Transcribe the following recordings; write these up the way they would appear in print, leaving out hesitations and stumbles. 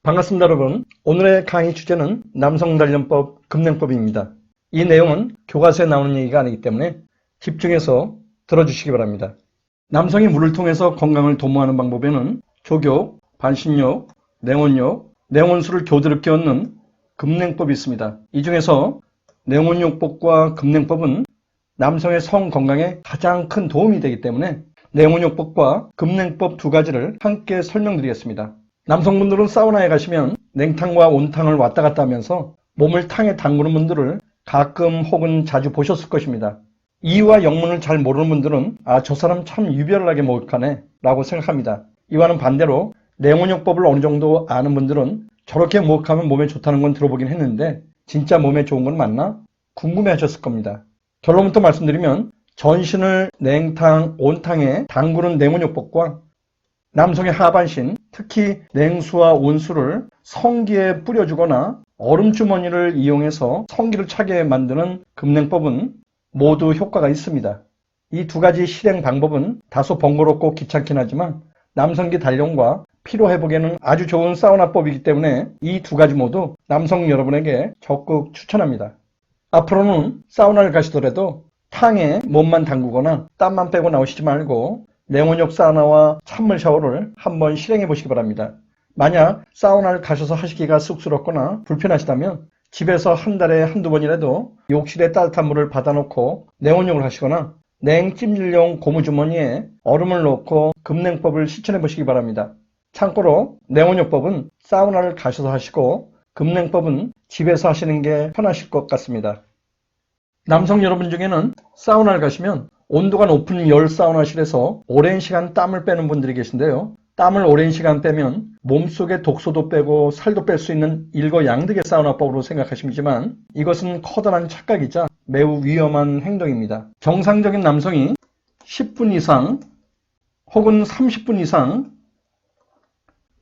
반갑습니다, 여러분. 오늘의 강의 주제는 남성단련법 금냉법입니다. 이 내용은 교과서에 나오는 얘기가 아니기 때문에 집중해서 들어주시기 바랍니다. 남성이 물을 통해서 건강을 도모하는 방법에는 족욕, 반신욕, 냉온욕, 냉온수를 교대로 끼얹는 금냉법이 있습니다. 이 중에서 냉온욕법과 금냉법은 남성의 성 건강에 가장 큰 도움이 되기 때문에 냉온욕법과 금냉법 두 가지를 함께 설명드리겠습니다. 남성분들은 사우나에 가시면 냉탕과 온탕을 왔다 갔다 하면서 몸을 탕에 담그는 분들을 가끔 혹은 자주 보셨을 것입니다. 이유와 영문을 잘 모르는 분들은 저 사람 참 유별나게 목욕하네 라고 생각합니다. 이와는 반대로 냉온욕법을 어느 정도 아는 분들은 저렇게 목욕하면 몸에 좋다는 건 들어보긴 했는데 진짜 몸에 좋은 건 맞나? 궁금해 하셨을 겁니다. 결론부터 말씀드리면 전신을 냉탕, 온탕에 담그는 냉온욕법과 남성의 하반신, 특히 냉수와 온수를 성기에 뿌려주거나 얼음주머니를 이용해서 성기를 차게 만드는 금냉법은 모두 효과가 있습니다. 이 두 가지 실행 방법은 다소 번거롭고 귀찮긴 하지만 남성기 단련과 피로회복에는 아주 좋은 사우나법이기 때문에 이 두 가지 모두 남성 여러분에게 적극 추천합니다. 앞으로는 사우나를 가시더라도 탕에 몸만 담그거나 땀만 빼고 나오시지 말고 냉온욕 사우나와 찬물 샤워를 한번 실행해 보시기 바랍니다. 만약 사우나를 가셔서 하시기가 쑥스럽거나 불편하시다면 집에서 한 달에 한두 번이라도 욕실에 따뜻한 물을 받아놓고 냉온욕을 하시거나 냉찜질용 고무주머니에 얼음을 넣고 금냉법을 실천해 보시기 바랍니다. 참고로 냉온욕법은 사우나를 가셔서 하시고 금냉법은 집에서 하시는 게 편하실 것 같습니다. 남성 여러분 중에는 사우나를 가시면 온도가 높은 열 사우나실에서 오랜 시간 땀을 빼는 분들이 계신데요. 땀을 오랜 시간 빼면 몸속에 독소도 빼고 살도 뺄 수 있는 일거양득의 사우나법으로 생각하시지만 이것은 커다란 착각이자 매우 위험한 행동입니다. 정상적인 남성이 10분 이상 혹은 30분 이상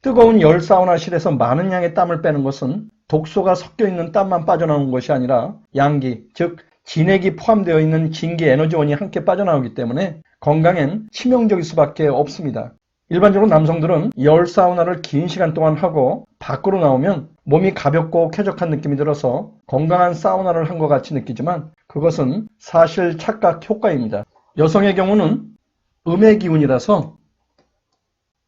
뜨거운 열 사우나실에서 많은 양의 땀을 빼는 것은 독소가 섞여 있는 땀만 빠져나오는 것이 아니라 양기, 즉 진액이 포함되어 있는 진기 에너지원이 함께 빠져나오기 때문에 건강엔 치명적일 수밖에 없습니다. 일반적으로 남성들은 열 사우나를 긴 시간 동안 하고 밖으로 나오면 몸이 가볍고 쾌적한 느낌이 들어서 건강한 사우나를 한 것 같이 느끼지만 그것은 사실 착각 효과입니다. 여성의 경우는 음의 기운이라서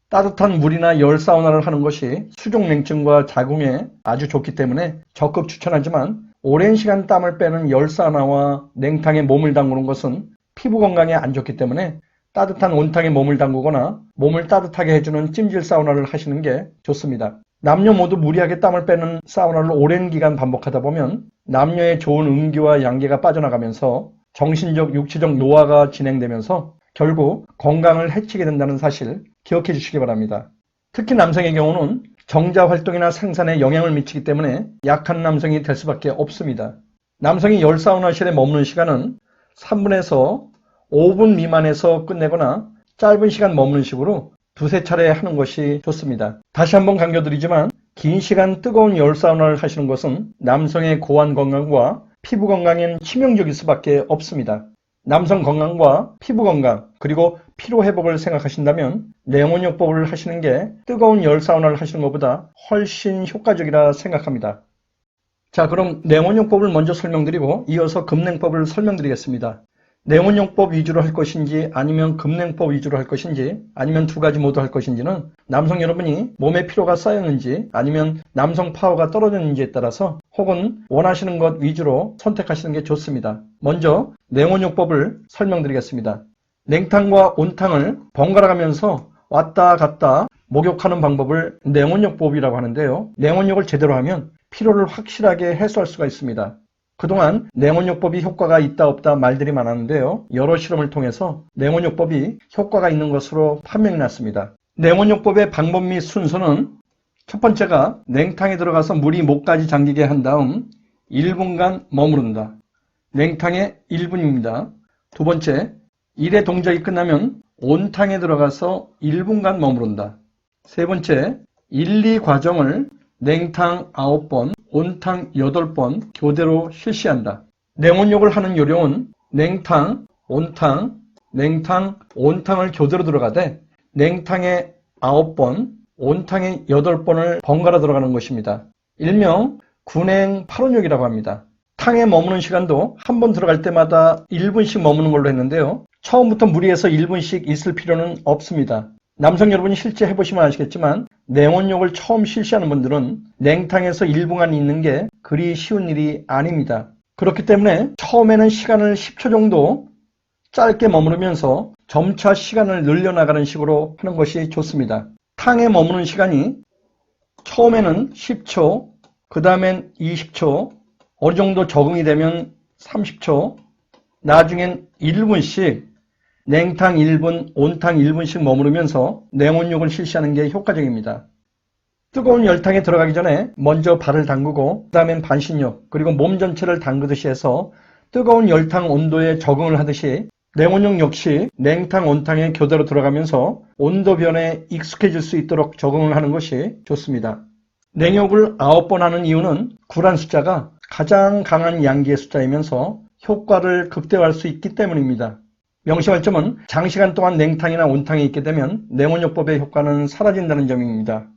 따뜻한 물이나 열 사우나를 하는 것이 수족냉증과 자궁에 아주 좋기 때문에 적극 추천하지만 오랜 시간 땀을 빼는 열 사우나와 냉탕에 몸을 담그는 것은 피부 건강에 안 좋기 때문에 따뜻한 온탕에 몸을 담그거나 몸을 따뜻하게 해주는 찜질 사우나를 하시는 게 좋습니다. 남녀 모두 무리하게 땀을 빼는 사우나를 오랜 기간 반복하다 보면 남녀의 좋은 음기와 양기가 빠져나가면서 정신적, 육체적 노화가 진행되면서 결국 건강을 해치게 된다는 사실 기억해 주시기 바랍니다. 특히 남성의 경우는 정자 활동이나 생산에 영향을 미치기 때문에 약한 남성이 될 수밖에 없습니다. 남성이 열 사우나실에 머무는 시간은 3분에서 5분 미만에서 끝내거나 짧은 시간 머무는 식으로 두세 차례 하는 것이 좋습니다. 다시 한번 강조드리지만 긴 시간 뜨거운 열 사우나를 하시는 것은 남성의 고환 건강과 피부 건강엔 치명적일 수밖에 없습니다. 남성 건강과 피부 건강 그리고 피로 회복을 생각하신다면 냉온욕법을 하시는 게 뜨거운 열 사우나를 하시는 것보다 훨씬 효과적이라 생각합니다. 자, 그럼 냉온욕법을 먼저 설명드리고 이어서 금냉법을 설명드리겠습니다. 냉온욕법 위주로 할 것인지 아니면 금냉법 위주로 할 것인지 아니면 두 가지 모두 할 것인지는 남성 여러분이 몸에 피로가 쌓였는지 아니면 남성 파워가 떨어졌는지에 따라서 혹은 원하시는 것 위주로 선택하시는 게 좋습니다. 먼저 냉온욕법을 설명드리겠습니다. 냉탕과 온탕을 번갈아 가면서 왔다 갔다 목욕하는 방법을 냉온욕법이라고 하는데요. 냉온욕을 제대로 하면 피로를 확실하게 해소할 수가 있습니다. 그동안 냉온욕법이 효과가 있다 없다 말들이 많았는데요. 여러 실험을 통해서 냉온욕법이 효과가 있는 것으로 판명이 났습니다. 냉온욕법의 방법 및 순서는 첫 번째가 냉탕에 들어가서 물이 목까지 잠기게 한 다음 1분간 머무른다. 냉탕에 1분입니다. 두 번째, 1의 동작이 끝나면 온탕에 들어가서 1분간 머무른다. 세 번째, 1, 2 과정을 냉탕 9번, 온탕 8번 교대로 실시한다. 냉온욕을 하는 요령은 냉탕, 온탕, 냉탕, 온탕을 교대로 들어가되 냉탕에 9번, 온탕에 8번을 번갈아 들어가는 것입니다. 일명 군행 8원욕이라고 합니다. 탕에 머무는 시간도 한 번 들어갈 때마다 1분씩 머무는 걸로 했는데요. 처음부터 무리해서 1분씩 있을 필요는 없습니다. 남성 여러분이 실제 해보시면 아시겠지만 냉온욕을 처음 실시하는 분들은 냉탕에서 1분간 있는 게 그리 쉬운 일이 아닙니다. 그렇기 때문에 처음에는 시간을 10초 정도 짧게 머무르면서 점차 시간을 늘려나가는 식으로 하는 것이 좋습니다. 탕에 머무는 시간이 처음에는 10초, 그 다음엔 20초, 어느 정도 적응이 되면 30초, 나중엔 1분씩 냉탕 1분, 온탕 1분씩 머무르면서 냉온욕을 실시하는 게 효과적입니다. 뜨거운 열탕에 들어가기 전에 먼저 발을 담그고 그 다음엔 반신욕, 그리고 몸 전체를 담그듯이 해서 뜨거운 열탕 온도에 적응을 하듯이 냉온욕 역시 냉탕, 온탕에 교대로 들어가면서 온도 변에 익숙해질 수 있도록 적응을 하는 것이 좋습니다. 냉욕을 9번 하는 이유는 구란 숫자가 가장 강한 양기의 숫자이면서 효과를 극대화할 수 있기 때문입니다. 명심할 점은 장시간 동안 냉탕이나 온탕에 있게 되면 냉온욕법의 효과는 사라진다는 점입니다.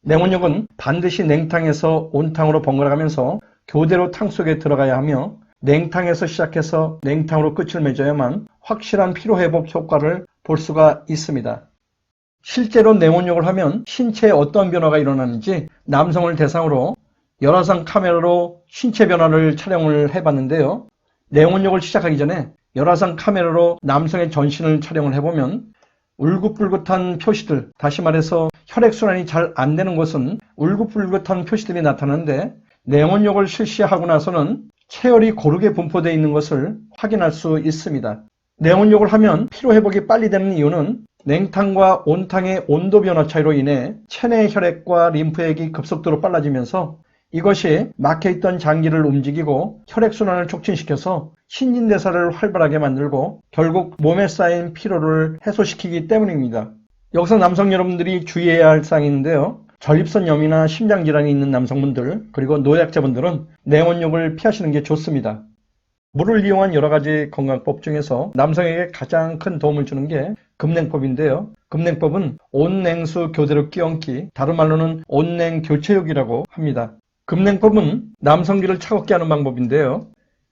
냉온욕은 반드시 냉탕에서 온탕으로 번갈아가면서 교대로 탕 속에 들어가야 하며 냉탕에서 시작해서 냉탕으로 끝을 맺어야만 확실한 피로회복 효과를 볼 수가 있습니다. 실제로 냉온욕을 하면 신체에 어떤 변화가 일어나는지 남성을 대상으로 열화상 카메라로 신체 변화를 촬영을 해봤는데요. 냉온욕을 시작하기 전에 열화상 카메라로 남성의 전신을 촬영을 해보면 울긋불긋한 표시들, 다시 말해서 혈액순환이 잘 안 되는 것은 울긋불긋한 표시들이 나타나는데 냉온욕을 실시하고 나서는 체열이 고르게 분포되어 있는 것을 확인할 수 있습니다. 냉온욕을 하면 피로회복이 빨리 되는 이유는 냉탕과 온탕의 온도 변화 차이로 인해 체내 혈액과 림프액이 급속도로 빨라지면서 이것이 막혀있던 장기를 움직이고 혈액순환을 촉진시켜서 신진대사를 활발하게 만들고 결국 몸에 쌓인 피로를 해소시키기 때문입니다. 여기서 남성 여러분들이 주의해야 할 사항이 있는데요. 전립선염이나 심장질환이 있는 남성분들 그리고 노약자분들은 냉온욕을 피하시는 게 좋습니다. 물을 이용한 여러 가지 건강법 중에서 남성에게 가장 큰 도움을 주는 게 급냉법인데요. 급냉법은 온냉수 교대로 끼얹기, 다른 말로는 온냉교체욕이라고 합니다. 급냉법은 남성기를 차갑게 하는 방법인데요.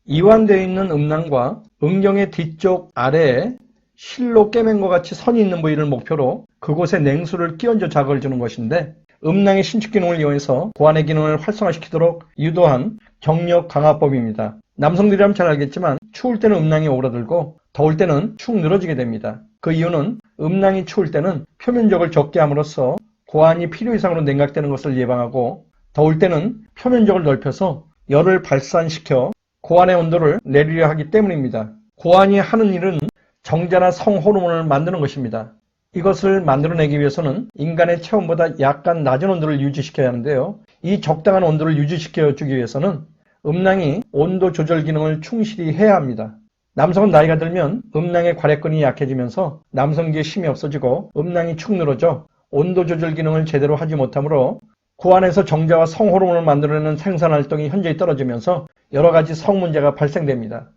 이완되어 있는 음낭과 음경의 뒤쪽 아래에 실로 꿰맨 것 같이 선이 있는 부위를 목표로 그곳에 냉수를 끼얹어 자극을 주는 것인데 음낭의 신축 기능을 이용해서 고환의 기능을 활성화시키도록 유도한 경력 강화법입니다. 남성들이라면 잘 알겠지만 추울 때는 음낭이 오그라들고 더울 때는 축 늘어지게 됩니다. 그 이유는 음낭이 추울 때는 표면적을 적게 함으로써 고환이 필요 이상으로 냉각되는 것을 예방하고 더울 때는 표면적을 넓혀서 열을 발산시켜 고환의 온도를 내리려 하기 때문입니다. 고환이 하는 일은 정자나 성 호르몬을 만드는 것입니다. 이것을 만들어내기 위해서는 인간의 체온보다 약간 낮은 온도를 유지시켜야 하는데요. 이 적당한 온도를 유지시켜 주기 위해서는 음낭이 온도 조절 기능을 충실히 해야 합니다. 남성은 나이가 들면 음낭의 괄약근이 약해지면서 남성기의 힘이 없어지고 음낭이 축 늘어져 온도 조절 기능을 제대로 하지 못하므로 고환에서 정자와 성 호르몬을 만들어내는 생산활동이 현저히 떨어지면서 여러 가지 성 문제가 발생됩니다.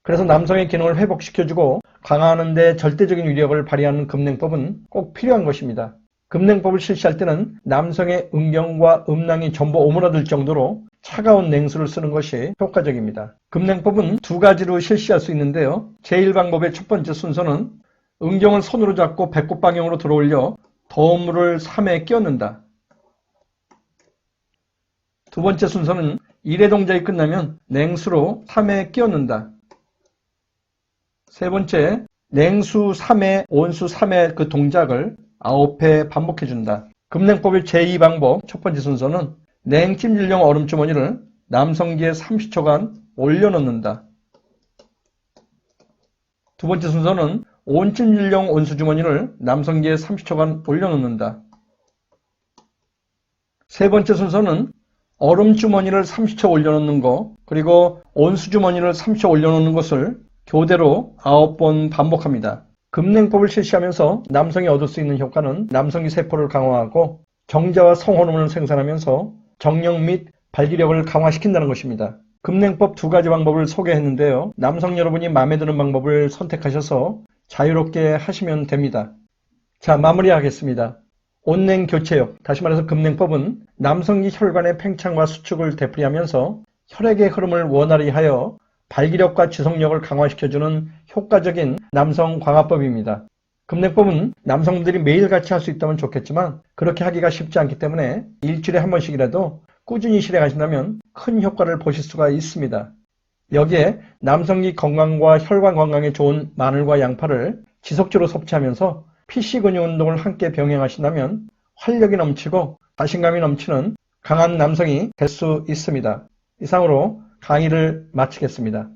그래서 남성의 기능을 회복시켜주고 강화하는 데 절대적인 위력을 발휘하는 급냉법은 꼭 필요한 것입니다. 급냉법을 실시할 때는 남성의 음경과 음낭이 전부 오므라들 정도로 차가운 냉수를 쓰는 것이 효과적입니다. 급냉법은 두 가지로 실시할 수 있는데요. 제1방법의 첫 번째 순서는 음경을 손으로 잡고 배꼽 방향으로 들어올려 더운 물을 3회 끼얹는다. 두 번째 순서는 1회 동작이 끝나면 냉수로 3회 끼얹는다. 세 번째, 냉수 3회, 온수 3회 그 동작을 9회 반복해준다. 급냉법의 제2방법 첫 번째 순서는 냉찜질용 얼음주머니를 남성기에 30초간 올려놓는다. 두 번째 순서는 온찜질용 온수주머니를 남성기에 30초간 올려놓는다. 세 번째 순서는 얼음주머니를 30초 올려놓는 것, 그리고 온수주머니를 30초 올려놓는 것을 교대로 9번 반복합니다. 급냉법을 실시하면서 남성이 얻을 수 있는 효과는 남성기 세포를 강화하고 정자와 성호르몬을 생산하면서 정력 및 발기력을 강화시킨다는 것입니다. 급냉법 두 가지 방법을 소개했는데요. 남성 여러분이 마음에 드는 방법을 선택하셔서 자유롭게 하시면 됩니다. 자, 마무리하겠습니다. 온냉 교체역, 다시 말해서 금냉법은 남성기 혈관의 팽창과 수축을 되풀이하면서 혈액의 흐름을 원활히 하여 발기력과 지속력을 강화시켜주는 효과적인 남성 광화법입니다. 금냉법은 남성들이 매일같이 할 수 있다면 좋겠지만 그렇게 하기가 쉽지 않기 때문에 일주일에 한 번씩이라도 꾸준히 실행하신다면 큰 효과를 보실 수가 있습니다. 여기에 남성기 건강과 혈관 건강에 좋은 마늘과 양파를 지속적으로 섭취하면서 PC 근육 운동을 함께 병행하신다면 활력이 넘치고 자신감이 넘치는 강한 남성이 될 수 있습니다. 이상으로 강의를 마치겠습니다.